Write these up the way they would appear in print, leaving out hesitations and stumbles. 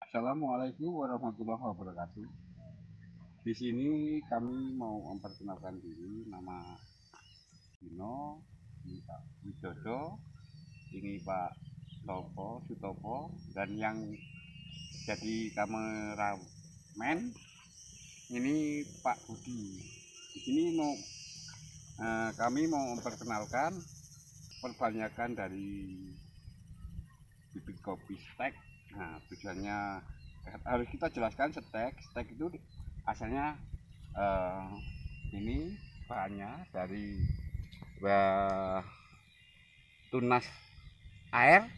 Assalamualaikum warahmatullahi wabarakatuh. Di sini kami mau memperkenalkan diri, nama Dino, ini Pak Widodo, ini Pak Sutopo, dan yang jadi kameramen ini Pak Budi. Di sini kami mau memperkenalkan perbanyakan dari bibit kopi stek. Nah, tujuannya harus kita jelaskan stek itu asalnya ini bahannya dari tunas air.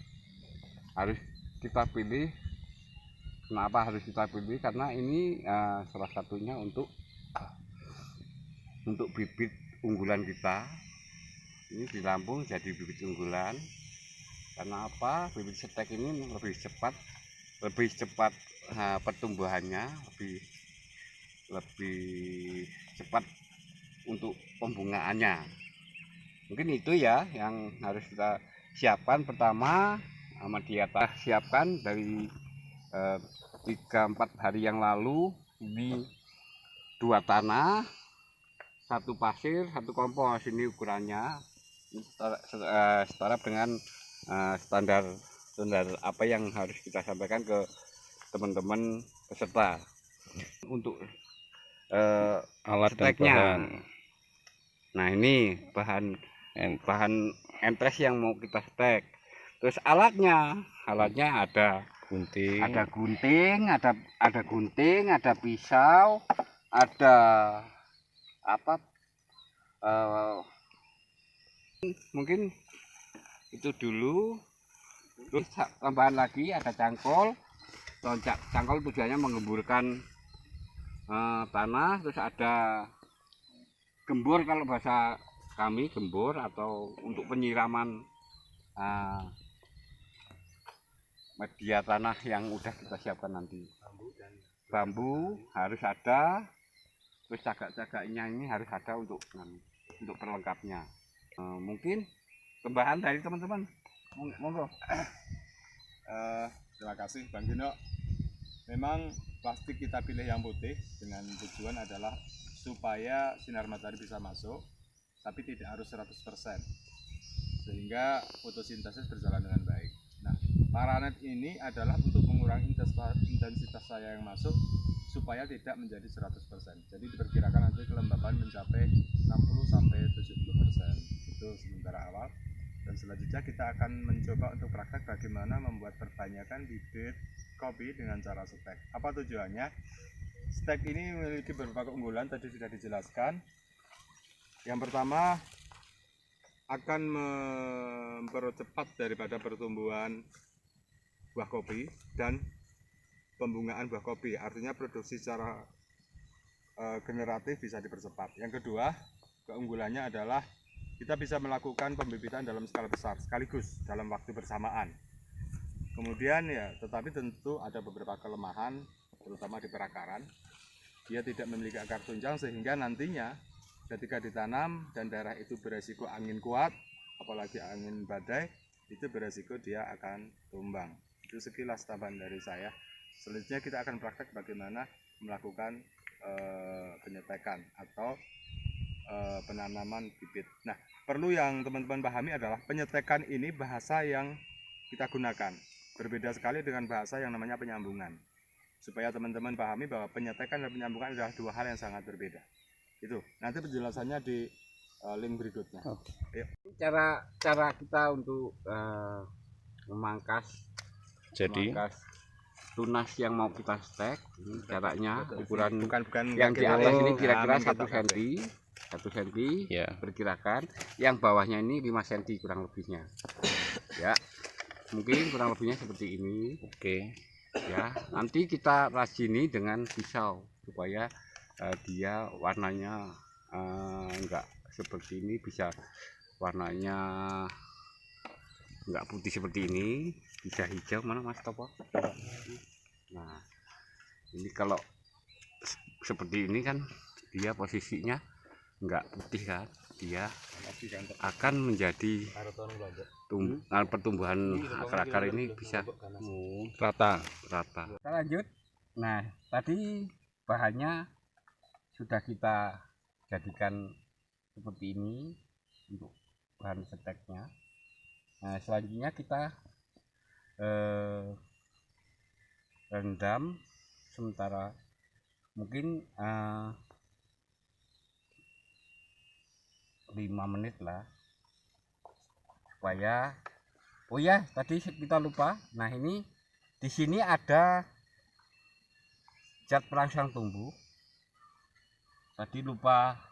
Harus kita pilih. Kenapa harus kita pilih? Karena ini salah satunya untuk bibit unggulan kita. Ini di Lampung jadi bibit unggulan. Karena apa? Bibit stek ini lebih cepat pertumbuhannya, lebih cepat untuk pembungaannya. Mungkin itu ya yang harus kita siapkan. Pertama, media tanah siapkan dari 3-4 hari yang lalu. Ini 2 tanah, 1 pasir, 1 kompos. Ini ukurannya setara dengan standar apa yang harus kita sampaikan ke teman-teman peserta. Untuk alat steknya, nah ini bahan entres yang mau kita stek. Terus alatnya ada gunting, ada pisau, ada apa, mungkin itu dulu. Terus tambahan lagi ada cangkol. Cangkol tujuannya mengemburkan tanah. Terus ada gembur, kalau bahasa kami gembur, atau untuk penyiraman media tanah yang udah kita siapkan nanti. Bambu harus ada. Terus cagak-cagaknya ini harus ada untuk perlengkapnya. Mungkin tambahan dari teman-teman, monggo. Terima kasih Bang Dino. Memang plastik kita pilih yang putih dengan tujuan adalah supaya sinar matahari bisa masuk, tapi tidak harus 100%, sehingga fotosintesis berjalan dengan baik. Nah, paranet ini adalah untuk mengurangi intensitas cahaya yang masuk supaya tidak menjadi 100%. Jadi diperkirakan nanti kelembapan mencapai 60-70%. Itu sementara awal. Dan selanjutnya kita akan mencoba untuk praktek bagaimana membuat perbanyakan bibit kopi dengan cara stek. Apa tujuannya? Stek ini memiliki beberapa keunggulan, tadi sudah dijelaskan. Yang pertama, akan mempercepat daripada pertumbuhan buah kopi dan pembungaan buah kopi. Artinya produksi secara generatif bisa dipercepat. Yang kedua, keunggulannya adalah kita bisa melakukan pembibitan dalam skala besar sekaligus dalam waktu bersamaan. Kemudian ya, tetapi tentu ada beberapa kelemahan, terutama di perakaran. Dia tidak memiliki akar tunjang, sehingga nantinya ketika ditanam dan daerah itu beresiko angin kuat, apalagi angin badai, itu beresiko dia akan tumbang. Itu sekilas tambahan dari saya. Selanjutnya kita akan praktek bagaimana melakukan penyetekan atau penanaman bibit. Nah, perlu yang teman-teman pahami adalah penyetekan ini bahasa yang kita gunakan berbeda sekali dengan bahasa yang namanya penyambungan. Supaya teman-teman pahami bahwa penyetekan dan penyambungan adalah 2 hal yang sangat berbeda. Itu nanti penjelasannya di link berikutnya. Cara kita untuk memangkas tunas yang mau kita stek. Ini caranya, ukuran bukan yang di atas ini kira-kira 1 cm ya, perkirakan. Yang bawahnya ini 5 cm kurang lebihnya. Ya, mungkin kurang lebihnya seperti ini. Oke. Ya, nanti kita rajini dengan pisau supaya dia warnanya enggak seperti ini, bisa warnanya enggak putih seperti ini, bisa hijau. Mana Mas Topo? Nah, ini kalau seperti ini kan dia posisinya enggak putih kan. dia akan menjadi pertumbuhan akar-akar ini bisa rata. Kita lanjut. Nah, tadi bahannya sudah kita jadikan seperti ini untuk bahan seteknya. Nah, selanjutnya kita rendam sementara mungkin 5 menit lah, supaya oh ya tadi kita lupa. Nah, ini di sini ada zat perangsang tumbuh, tadi lupa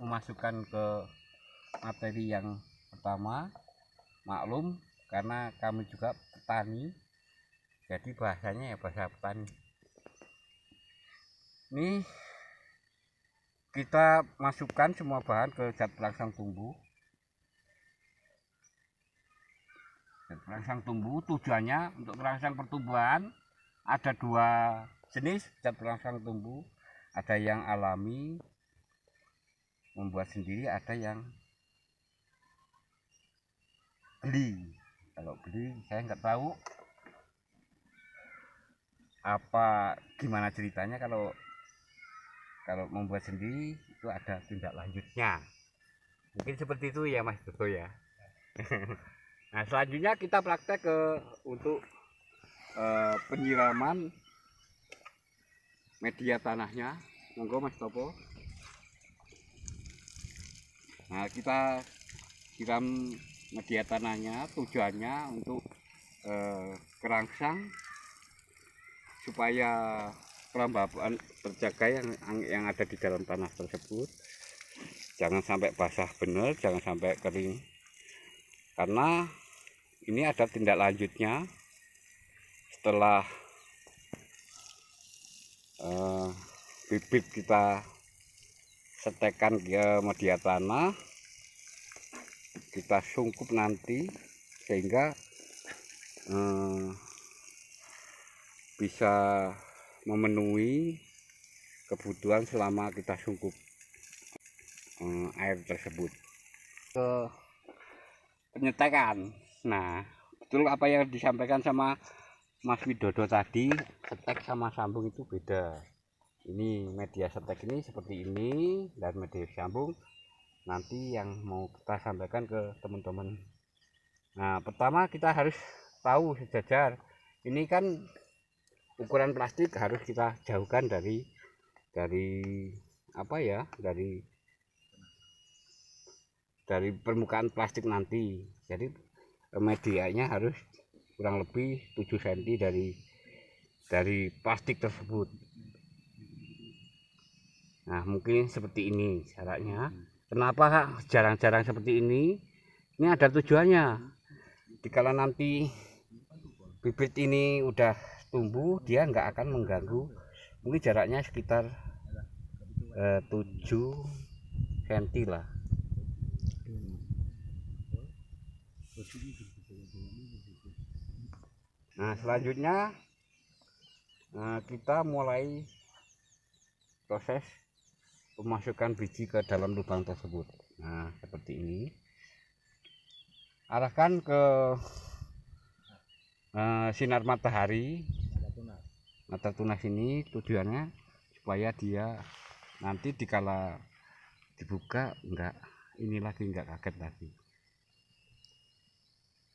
memasukkan ke materi yang pertama. Maklum karena kami juga petani, jadi bahasanya ya bahasa petani. Ini kita masukkan semua bahan ke zat perangsang tumbuh. Zat perangsang tumbuh tujuannya untuk merangsang pertumbuhan. Ada 2 jenis zat perangsang tumbuh, ada yang alami membuat sendiri, ada yang beli. Kalau beli saya nggak tahu apa gimana ceritanya. Kalau membuat sendiri itu ada tindak lanjutnya, mungkin seperti itu ya Mas Dodo ya. Nah, selanjutnya kita praktek untuk penyiraman media tanahnya. Monggo Mas Topo. Nah, kita siram media tanahnya, tujuannya untuk kerangsang supaya kelembapan terjaga yang ada di dalam tanah tersebut. Jangan sampai basah benar, jangan sampai kering, karena ini ada tindak lanjutnya. Setelah bibit kita setekan ke media tanah, kita sungkup nanti sehingga bisa memenuhi kebutuhan selama kita sungkup air tersebut. Ke penyetekan. Nah, betul apa yang disampaikan sama Mas Widodo tadi, setek sama sambung itu beda. Ini media setek ini seperti ini, dan media sambung nanti yang mau kita sampaikan ke teman-teman. Nah, pertama kita harus tahu sejajar. Ini kan ukuran plastik harus kita jauhkan dari apa ya, dari permukaan plastik nanti. Jadi medianya harus kurang lebih 7 cm dari plastik tersebut. Nah, mungkin seperti ini caranya. Kenapa jarang-jarang seperti ini? Ini ada tujuannya. Dikala nanti bibit ini udah tumbuh, dia nggak akan mengganggu. Mungkin jaraknya sekitar 7 cm lah. Nah, selanjutnya kita mulai proses memasukkan biji ke dalam lubang tersebut. Nah, seperti ini. Arahkan ke sinar matahari, mata tunas ini, tujuannya supaya dia nanti dikala dibuka enggak kaget lagi.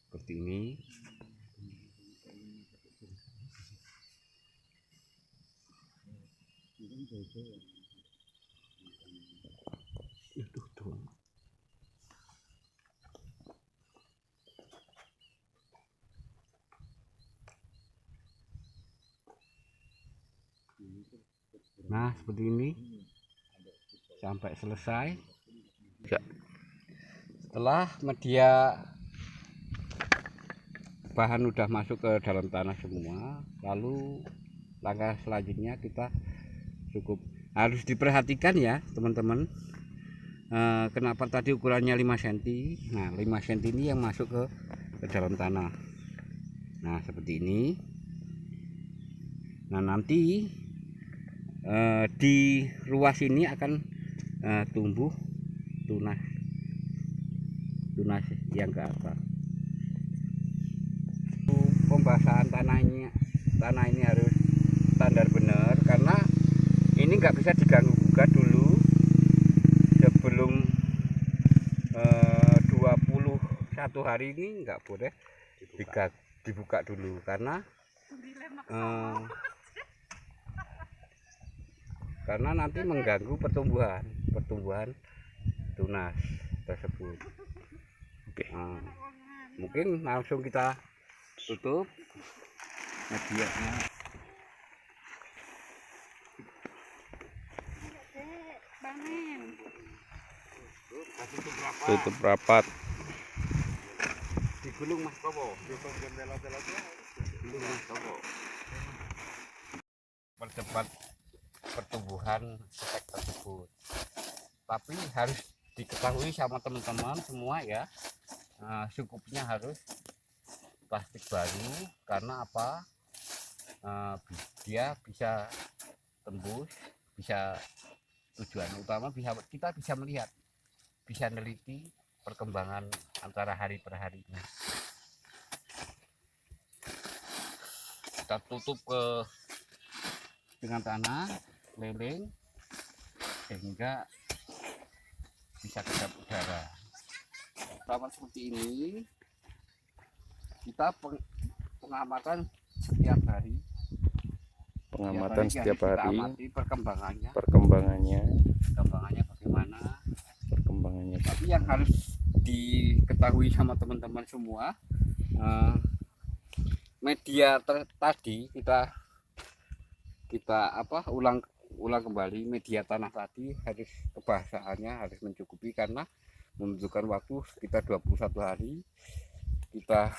Seperti ini. Nah, seperti ini sampai selesai. Setelah media bahan udah masuk ke dalam tanah semua, lalu langkah selanjutnya kita cukup harus diperhatikan ya teman-teman. Kenapa tadi ukurannya 5 cm? Nah, 5 cm ini yang masuk ke dalam tanah. Nah, seperti ini. Nah, nanti di ruas ini akan tumbuh tunas yang ke atas. Pembasahan tanah ini harus standar benar, karena ini nggak bisa diganggu gugat dulu sebelum 21 hari ini, nggak boleh dibuka dulu, karena nanti mengganggu pertumbuhan tunas tersebut. Oke. Mungkin langsung kita tutup medianya. Tutup rapat. Digulung Mas Kowo. Digulung Mas Kowo. Percepat pertumbuhan stek tersebut. Tapi harus diketahui sama teman-teman semua ya, sungkupnya harus plastik baru, karena apa? Dia bisa tembus, bisa tujuan utama kita bisa melihat, bisa meneliti perkembangan antara hari per harinya. Kita tutup dengan tanah leleng sehingga bisa kedap udara. Sama seperti ini, kita pengamatan setiap hari. Setiap hari amati perkembangannya bagaimana. Tapi yang harus diketahui sama teman-teman semua, media tadi kita ulang kembali media tanah tadi, harus kebasahannya harus mencukupi, karena membutuhkan waktu sekitar 21 hari kita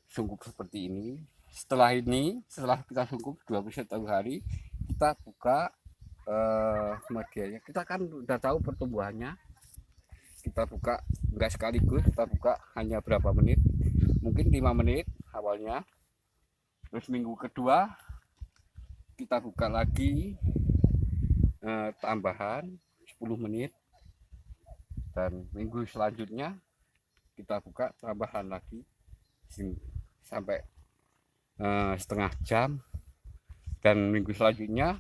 sungkup seperti ini. Setelah kita sungkup 21 hari, kita buka medianya. Kita kan udah tahu pertumbuhannya, kita buka enggak sekaligus, kita buka hanya berapa menit, mungkin 5 menit awalnya. Terus minggu kedua kita buka lagi tambahan 10 menit, dan minggu selanjutnya kita buka tambahan lagi sampai setengah jam, dan minggu selanjutnya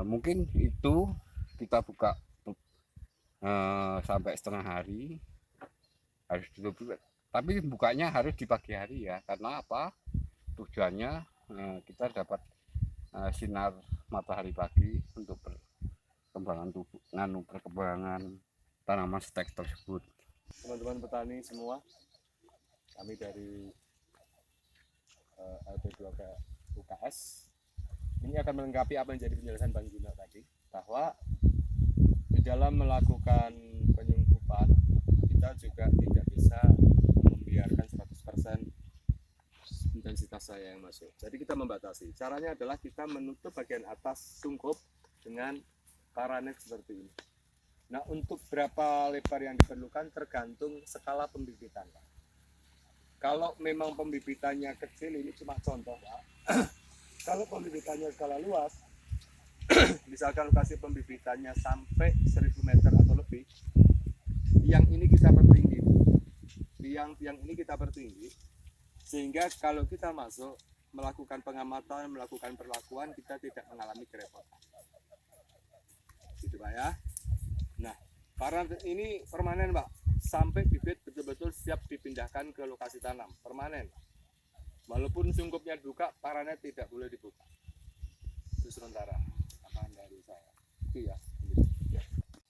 mungkin itu kita buka sampai setengah hari, harus ditutup. Tapi bukanya harus di pagi hari ya, karena apa? Tujuannya kita dapat sinar matahari pagi untuk perkembangan tanaman stek tersebut. Teman-teman petani semua, kami dari LP2 UKS ini akan melengkapi apa yang jadi penjelasan Bang Gino tadi, bahwa di dalam melakukan penyungkupan kita juga tidak bisa membiarkan 100% intensitas cahaya yang masuk. Jadi kita membatasi. Caranya adalah kita menutup bagian atas sungkup dengan paranet seperti ini. Nah, untuk berapa lebar yang diperlukan tergantung skala pembibitan, Pak. Kalau memang pembibitannya kecil, ini cuma contoh, Pak. Kalau pembibitannya skala luas, misalkan lokasi pembibitannya sampai 1000 meter atau lebih, tiang ini kita pertinggi. Tiang ini kita pertinggi, sehingga kalau kita masuk melakukan pengamatan, melakukan perlakuan, kita tidak mengalami kerepotan. Gitu Pak ya. Nah, paranet ini permanen Pak, sampai bibit betul-betul siap dipindahkan ke lokasi tanam, permanen. Walaupun sungkupnya dibuka, paranet tidak boleh dibuka. Itu sementara. Akan dari saya. Itu ya.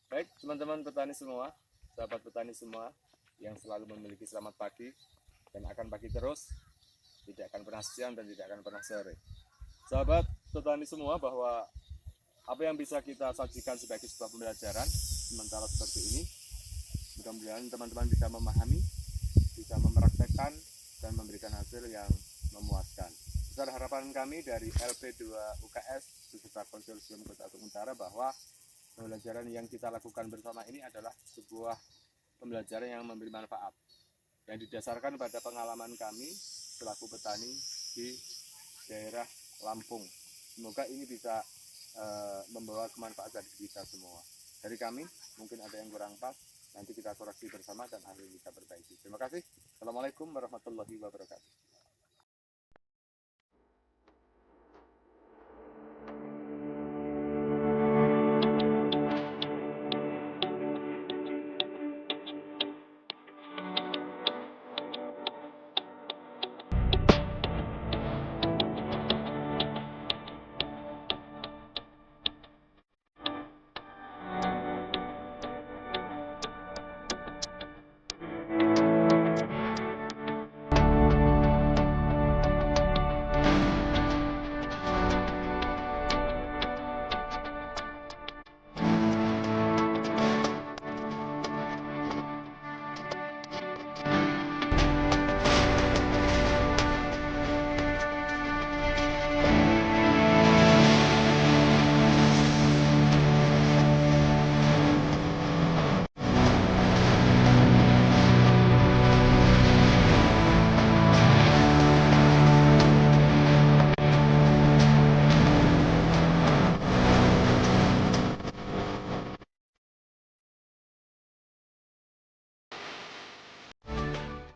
Baik, teman-teman petani semua, sahabat petani semua yang selalu memiliki selamat pagi dan akan pagi terus, tidak akan pernah siang dan tidak akan pernah sore. Sahabat petani semua, bahwa apa yang bisa kita sajikan sebagai sebuah pembelajaran sementara seperti ini, mudah-mudahan teman-teman bisa memahami, bisa mempraktekkan, dan memberikan hasil yang memuaskan. Besar harapan kami dari LP2 UKS beserta Konsorsium Kota Agung Utara bahwa pembelajaran yang kita lakukan bersama ini adalah sebuah pembelajaran yang memberi manfaat, yang didasarkan pada pengalaman kami selaku petani di daerah Lampung. Semoga ini bisa membawa kemanfaatan bagi kita semua. Dari kami, mungkin ada yang kurang pas, nanti kita koreksi bersama dan akhirnya kita perbaiki. Terima kasih. Assalamualaikum warahmatullahi wabarakatuh.